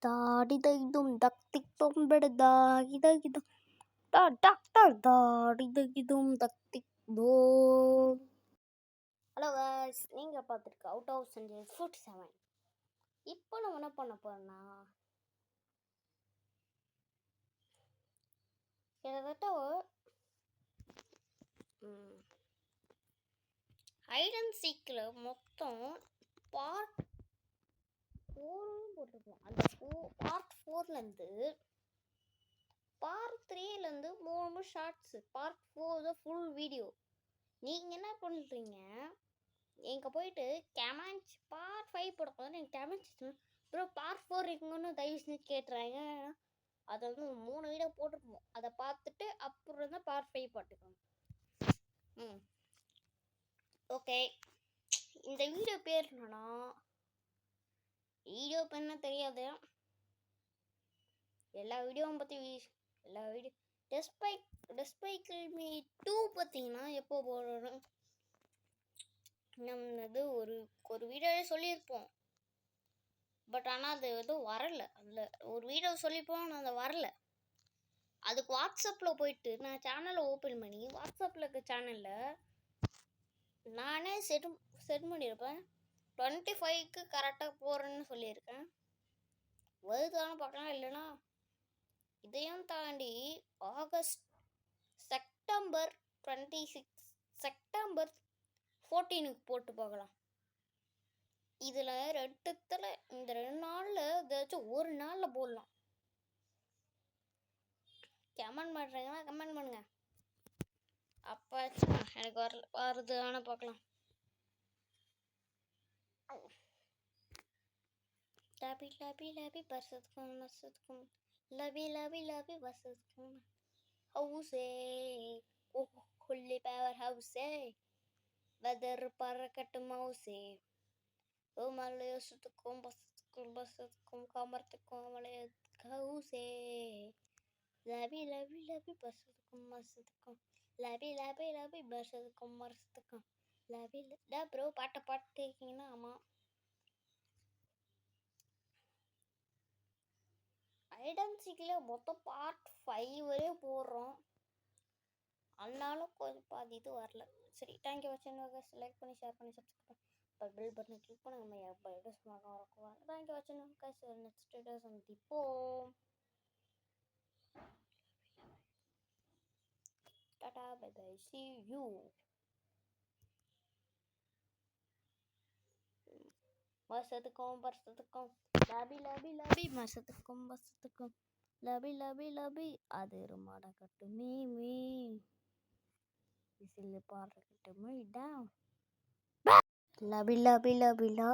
தாடிதைதும் தக்திக்கும் பெடுதாகிதகிதும் doctor தாடிதைதும் தக்திக் தோ. Hello guys, நீங்கள் பார்த்துருக்க அவுட் ஆஃப் சென்டென்ஸ் 47. இப்போ நம்ம என்ன பண்ண போகிறோம்னா, கிட்டத்தட்ட ஹைட் அண்ட் சீக்கில் மொத்தம் பார்ட் 4 போட்டிருக்கோம். அந்த பார்ட் 4லேருந்து பார்ட் 3லேருந்து 3 ஷார்ட்ஸு, பார்ட் 4 தான் ஃபுல் வீடியோ. நீங்கள் என்ன பண்ணுறீங்க, எங்கே போயிட்டு கமெண்ட்ஸ் பார்ட் 5 போடும்போது நீங்கள் கமெண்ட்ஸ் ப்ரோ பார்ட் 4 இருக்குங்கன்னு தயவு செஞ்சு கேட்டுறாங்க. அதை வந்து 3 வீடியோ போட்டிருப்போம், அதை பார்த்துட்டு அப்புறம் தான் பார்ட் 5 போட்டுக்கோங்க. ஓகே, இந்த வீடியோ பேர் என்னன்னா, வீடியோ என்ன தெரியாது, எல்லா வீடியோவும் பற்றி எல்லா வீடியோ டெஸ்பைக்கிள் மீ 2 பார்த்தீங்கன்னா எப்போ போடணும் நம்மது ஒரு வீடியோவே சொல்லியிருப்போம். பட் ஆனால் அது எதுவும் வரலை. அதில் ஒரு வீடியோ சொல்லியிருப்போம், ஆனால் அது வரலை. அதுக்கு வாட்ஸ்அப்பில் போயிட்டு நான் சேனலை ஓப்பன் பண்ணி வாட்ஸ்அப்பில் இருக்க சேனலில் நானே செட் பண்ணியிருப்பேன். 25க்கு கரெக்டாக போகிறேன்னு சொல்லியிருக்கேன். வருதான்னு பார்க்கலாம். இல்லைன்னா இதையும் தாண்டி செப்டம்பர் 26 செப்டம்பர் 14க்கு போட்டு பார்க்கலாம். இதில் இந்த 2 நாளில் ஏதாச்சும் ஒரு நாளில் போடலாம். கமெண்ட் பண்ணுறீங்கன்னா கமெண்ட் பண்ணுங்க. அப்போ எனக்கு வருது ஆனால் பார்க்கலாம். லாபி லாபி லாபி பர்சத்துக்கும் மசத்துக்கும் லாபி லாபி லாபி பர்சத்துக்கும் ஹவுஸே கொல்லி பவர் ஹவுஸே வெதர் பறக்கட்டு மவுசே ஓ மலையோசத்துக்கும் பஸ்ஸத்துக்கும் காமரத்துக்கும் மலைய ஹவுஸே லாபி லாபி லாபி பர்சத்துக்கும் மசத்துக்கும் லாபி லாபி லாபி பர்சத்துக்கும் மரத்துக்கும் லாபி ப்ரோ பாட்டு இருக்கீங்கன்னா ஆமாம். ஐடென்சிக்கில் மொத்தம் பார்ட் 5 வரையும் போடுறோம். ஆனாலும் கொஞ்சம் பாதி இது வரல. சரி, தேங்க்யூ வாட்சிங். லைக் பண்ணி ஷேர் பண்ணி சப்ஸ்கிரைப் பண்ணி பெல் பட்டனை கிளிக் பண்ணி நம்ம எப்போ வீடியோஸ் இருக்கும். தேங்க்யூ வாட்சிங். நெக்ஸ்ட் வீடியோ சந்திப்போம். டாடா பை பை, see you. வருஷத்துக்கும் லாபி லாபி லாபி வருஷத்துக்கும் லாபி லாபி லாபி அது ஒரு மாடக்கட்டு மீ விசில் பாடுறக்கிட்டு மீ டவுன் லாபி லாபி லாபி லா